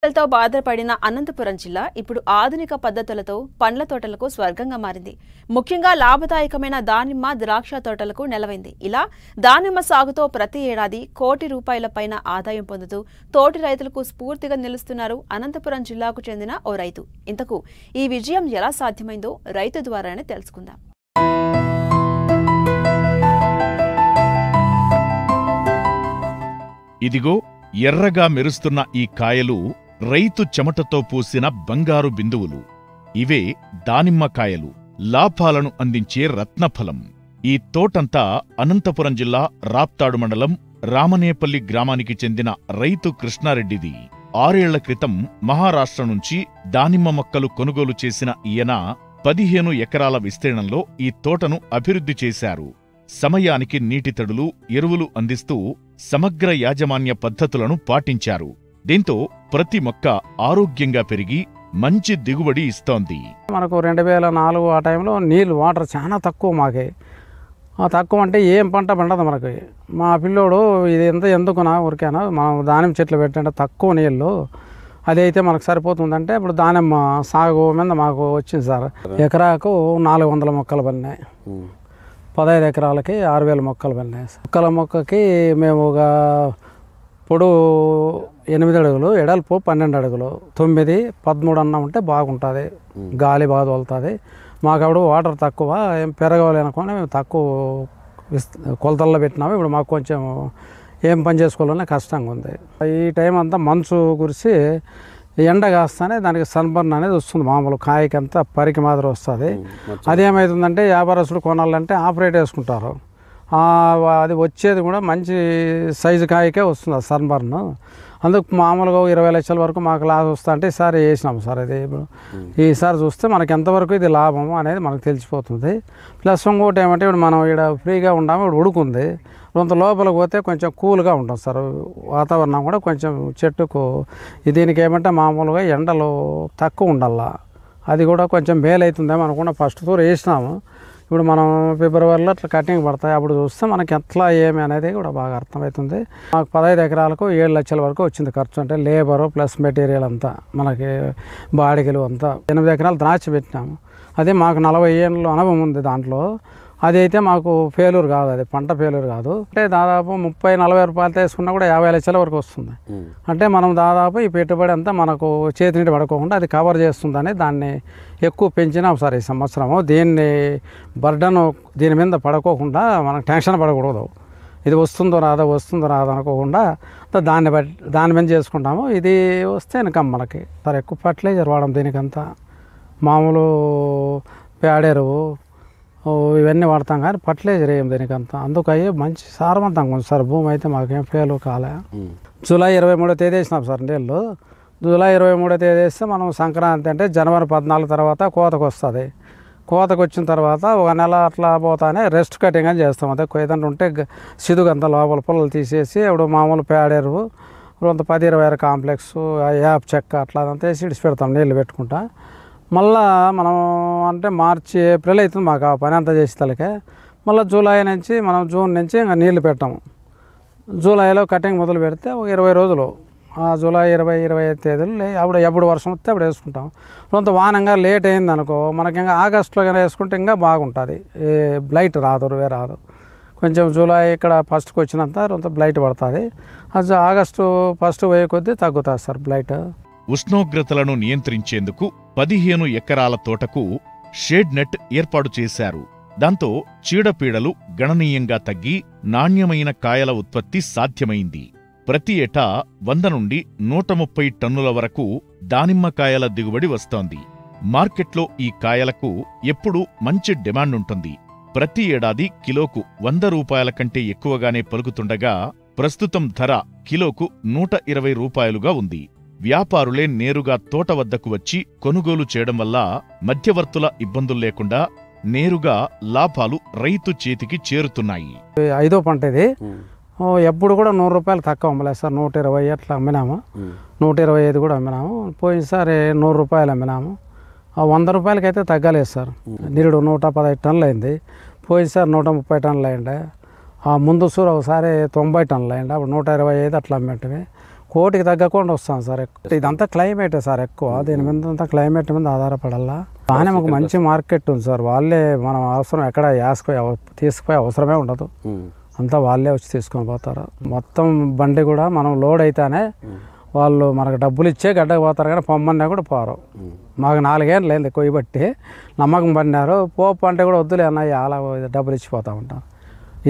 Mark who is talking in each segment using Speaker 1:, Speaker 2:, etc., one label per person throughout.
Speaker 1: తో బాధపడిన అనంతపురం జిల్లా ఇప్పుడు ఆధునిక పద్ధతులతో పండ్ల తోటలకు స్వర్గంగా మారింది. ముఖ్యంగా లాభదాయకమైన దానిమ్మ, ద్రాక్ష తోటలకు నెలవైంది. ఇలా దానిమ్మ సాగుతో ప్రతి ఏడాది ₹1 కోటి పైన ఆదాయం పొందుతూ తోటి రైతులకు స్ఫూర్తిగా నిలుస్తున్నారు అనంతపురం జిల్లాకు చెందిన ఓ రైతు. ఇంతకు ఈ విజయం ఎలా సాధ్యమైందో రైతు ద్వారానే తెలుసుకుందాం.
Speaker 2: ఇదిగో ఎర్రగా మెరుస్తున్న ఈ కాయలు రైతు చెమటతో పూసిన బంగారు బిందువులు. ఇవే దానిమ్మకాయలు, లాభాలను అందించే రత్నఫలం. ఈ తోటంతా అనంతపురం జిల్లా రాప్తాడు మండలం రామనేపల్లి గ్రామానికి చెందిన రైతు కృష్ణారెడ్డిది. 6 ఏళ్ల క్రితం మహారాష్ట్ర నుంచి దానిమ్మ మొక్కలు కొనుగోలు చేసిన ఈయన 15 ఎకరాల విస్తీర్ణంలో ఈ తోటను అభివృద్ధి చేశారు. సమయానికి నీటి తడులు, ఎరువులు అందిస్తూ సమగ్ర యాజమాన్య పద్ధతులను పాటించారు. దీంతో ప్రతి మొక్క ఆరోగ్యంగా పెరిగి మంచి దిగుబడి ఇస్తోంది.
Speaker 3: మనకు 2004 ఆ టైంలో నీళ్ళు వాటర్ చాలా తక్కువ. మాకే తక్కువ అంటే ఏం పంట పండదు మనకి. మా పిల్లోడు ఇది ఎందుకునా ఊరికేనా మనం దానిమ్మ చెట్లు పెట్టంటే తక్కువ నీళ్ళు అది అయితే మనకు సరిపోతుందంటే ఇప్పుడు దానిమ్మ సాగు మీద మాకు వచ్చింది సార్. ఎకరాకు 400 మొక్కలు పడినాయి. 15 ఎకరాలకి 6000 మొక్కలు పడినాయి. మొక్కకి మేము ఒక పొడవు 8 అడుగులు, ఎడల్పు 12 అడుగులు, 9, 13 అన్న ఉంటే బాగుంటుంది. గాలి బాగా తోలుతుంది. మాకు అప్పుడు వాటర్ తక్కువ, ఏం పెరగవాలి అనుకుని మేము తక్కువ కొలతల్లో పెట్టినాము. ఇప్పుడు మాకు కొంచెం ఏం పని చేసుకోవాలనే కష్టంగా ఉంది. ఈ టైం అంతా మంచు కురిసి ఎండ కాస్తానే దానికి సన్బర్న్ అనేది వస్తుంది. మామూలు కాయకి అంతా పరికి మాదిరి వస్తుంది. అదేమవుతుందంటే వ్యాపారస్తులు కొనాలంటే ఆపరేట్ వేసుకుంటారు. అది వచ్చేది కూడా మంచి సైజు కాయకే వస్తుంది ఆ సన్బర్న్. అందుకు మామూలుగా 20 లక్షల వరకు మాకు లాస్ వస్తా అంటే ఈసారి వేసినాము సార్. ఇది ఈసారి చూస్తే మనకి ఎంతవరకు ఇది లాభము అనేది మనకు తెలిసిపోతుంది. ప్లస్ ఇంకోటి ఏమంటే ఇప్పుడు మనం ఇక్కడ ఫ్రీగా ఉన్నాము, ఇప్పుడు ఉడుకుంది. కొంత లోపలికి పోతే కొంచెం కూల్గా ఉంటుంది సార్. వాతావరణం కూడా కొంచెం చెట్టుకు దీనికి ఏమంటే మామూలుగా ఎండలు తక్కువ ఉండాల. అది కూడా కొంచెం మేలు అవుతుందేమో అనుకున్న ఫస్ట్ తూర్ వేసినాము. ఇప్పుడు మనం ఫిబ్రవరిలో అట్లా కటింగ్ పడతాయి. అప్పుడు చూస్తే మనకి ఎట్లా ఏమి అనేది కూడా బాగా అర్థమవుతుంది. మాకు 15 ఎకరాలకు 7 లక్షల వరకు వచ్చింది ఖర్చు. అంటే లేబరు ప్లస్ మెటీరియల్ అంతా మనకి బాడిగలు అంతా. 8 ఎకరాలు ద్రాక్ష పెట్టినాము. అదే మాకు 40 ఏళ్ళ అనుభవం ఉంది దాంట్లో. అది అయితే మాకు ఫెయిల్యూర్ కాదు, అది పంట ఫెయిల్యూర్ కాదు. అంటే దాదాపు 30-40 రూపాయలు తీసుకున్నా కూడా 50 లక్షల వరకు వస్తుంది. అంటే మనం దాదాపు ఈ పెట్టుబడి అంతా మనకు చేతి నీటి పడుకోకుండా అది కవర్ చేస్తుందని దాన్ని ఎక్కువ పెంచినాం సార్ ఈ సంవత్సరము. దీన్ని బర్డన్ దీని మీద పడుకోకుండా మనకు టెన్షన్ పడకూడదు. ఇది వస్తుందో రాదో అనుకోకుండా దాని మీద చేసుకుంటాము. ఇది వస్తే ఇన్కమ్ మనకి సార్. ఎక్కువ ఫర్టిలైజర్ వాడడం దీనికంతా. మామూలు పేడెరువు ఇవన్నీ వాడతాం కానీ ఫర్టిలైజర్ వేయం దీనికంతా. అందుకయ్యి మంచి సారవంతంగా ఉంది సార్. భూమి అయితే మాకేం ఫెయిల్ కాలే. జూలై 23వ తేదీ వేసినాం సార్ నీళ్ళు. జూలై 23వ తేదీ వేస్తే మనం సంక్రాంతి అంటే జనవరి 14 తర్వాత కోతకు వస్తుంది. కోతకు వచ్చిన తర్వాత ఒక నెల అట్లా పోతానే రెస్ట్ కటింగ్ అని చేస్తాం. అదే ఏదంటే ఉంటే సిదుగంతా లోపల పుల్లలు తీసేసి ఇప్పుడు మామూలు పేడెరువు కొంత 10-20 కాంప్లెక్స్ యాప్ చెక్క అట్లా అంతా వేసి ఇడిచి పెడతాం నీళ్ళు పెట్టుకుంటా. మళ్ళా మనం అంటే మార్చి ఏప్రిల్ అవుతుంది మాకు ఆ పని అంతా చేసే తలకే. మళ్ళీ జూలై నుంచి మనం జూన్ నుంచి ఇంకా నీళ్ళు పెట్టాము. జూలైలో కటింగ్ మొదలు పెడితే ఒక 20 రోజులు, ఆ జూలై 20-25 తేదీలు ఎప్పుడు వర్షం వస్తే అప్పుడు వేసుకుంటాం. కొంత వానంగా లేట్ అయింది అనుకో మనకి ఇంకా ఆగస్టులో కానీ వేసుకుంటే ఇంకా బాగుంటుంది. బ్లైట్ రాదు కొంచెం జూలై ఇక్కడ ఫస్ట్కి వచ్చినంత కొంత బ్లైట్ పడుతుంది. అది ఆగస్టు ఫస్ట్ పోయే కొద్దీ తగ్గుతుంది సార్ బ్లైట్.
Speaker 2: ఉష్ణోగ్రతలను నియంత్రించేందుకు 15 ఎకరాల తోటకు షేడ్ నెట్ ఏర్పాటు చేశారు. దాంతో చీడపీడలు గణనీయంగా తగ్గి నాణ్యమైన కాయల ఉత్పత్తి సాధ్యమైంది. ప్రతి ఏటా 100 నుండి 130 టన్నుల వరకు దానిమ్మకాయల దిగుబడి వస్తోంది. మార్కెట్లో ఈ కాయలకు ఎప్పుడూ మంచి డిమాండ్ ఉంటుంది. ప్రతి ఏడాది కిలోకు ₹100 కంటే ఎక్కువగానే పలుకుతుండగా ప్రస్తుతం ధర కిలోకు ₹120గా ఉంది. వ్యాపారులే నేరుగా తోట వద్దకు వచ్చి కొనుగోలు చేయడం వల్ల మధ్యవర్తుల ఇబ్బందులు లేకుండా నేరుగా లాభాలు రైతు చేతికి చేరుతున్నాయి.
Speaker 3: 5వ పంట ఇది. ఎప్పుడు కూడా ₹100 తక్కువ అమ్మలేదు సార్. 120 అట్లా అమ్మినాము. 125 కూడా అమ్మినాము. పోయినసారి ₹100 అమ్మినాము. ₹100 అయితే తగ్గలేదు సార్. నిరుడు 115 టన్నులు అయింది. పోయినసారి 130 టన్నులు అయిండే. ముందు సూరు ఒకసారి 90 టన్నులు అయింది. అప్పుడు 125 అట్లా అమ్మేటివి. కోటికి తగ్గకుండా వస్తాం సార్. ఇదంతా క్లైమేటే సార్ ఎక్కువ, దీని మీద అంతా క్లైమేట్ మీద ఆధారపడాలా. దానిమ్మకు మంచి మార్కెట్ ఉంది సార్. వాళ్ళే మనం అవసరం ఎక్కడ తీసుకుపోయే అవసరమే ఉండదు, అంతా వాళ్ళే వచ్చి తీసుకొని పోతారు. మొత్తం బండి కూడా మనం లోడ్ అయితేనే వాళ్ళు మనకు డబ్బులు ఇచ్చే గడ్డకు పోతారు, కానీ పొమ్మన్నా కూడా పోరు. మాకు 4 ఏళ్ళు లేదు కొయ్యబట్టి నమ్మకం పడినారు. పోపు అంటే కూడా వద్దులే అన్నయ్య అలా డబ్బులు ఇచ్చిపోతూ ఉంటాం.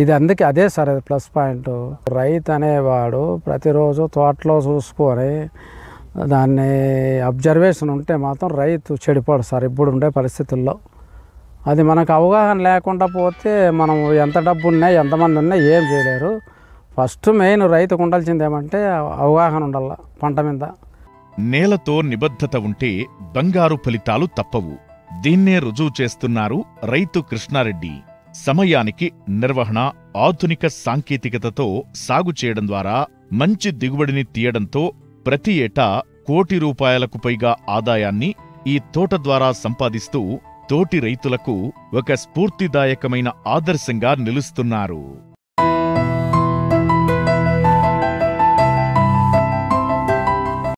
Speaker 3: ఇది అందుకే అదే సార్ అది ప్లస్ పాయింట్. రైతు అనేవాడు ప్రతిరోజు తోటలో చూసుకొని దాన్ని అబ్జర్వేషన్ ఉంటే మాత్రం రైతు చెడిపోడు సార్ ఇప్పుడు ఉండే పరిస్థితుల్లో. అది మనకు అవగాహన లేకుండా పోతే మనం ఎంత డబ్బు ఉన్నాయి ఎంతమంది ఉన్నాయి ఏం చేయలేరు. ఫస్ట్ మెయిన్ రైతుకు ఉండాల్సింది ఏమంటే అవగాహన ఉండాల పంట మీద.
Speaker 2: నేలతో నిబద్ధత ఉంటే బంగారు ఫలితాలు తప్పవు. దీన్నే రుజువు చేస్తున్నారు రైతు కృష్ణారెడ్డి. సమయానికి నిర్వహణ, ఆధునిక సాంకేతికతతో సాగు చేయడం ద్వారా మంచి దిగుబడిని తీయడంతో ప్రతి ఏటా ₹1,00,00,000కు పైగా ఆదాయాన్ని ఈ తోట ద్వారా సంపాదిస్తూ తోటి రైతులకు ఒక స్ఫూర్తిదాయకమైన ఆదర్శంగా నిలుస్తున్నారు.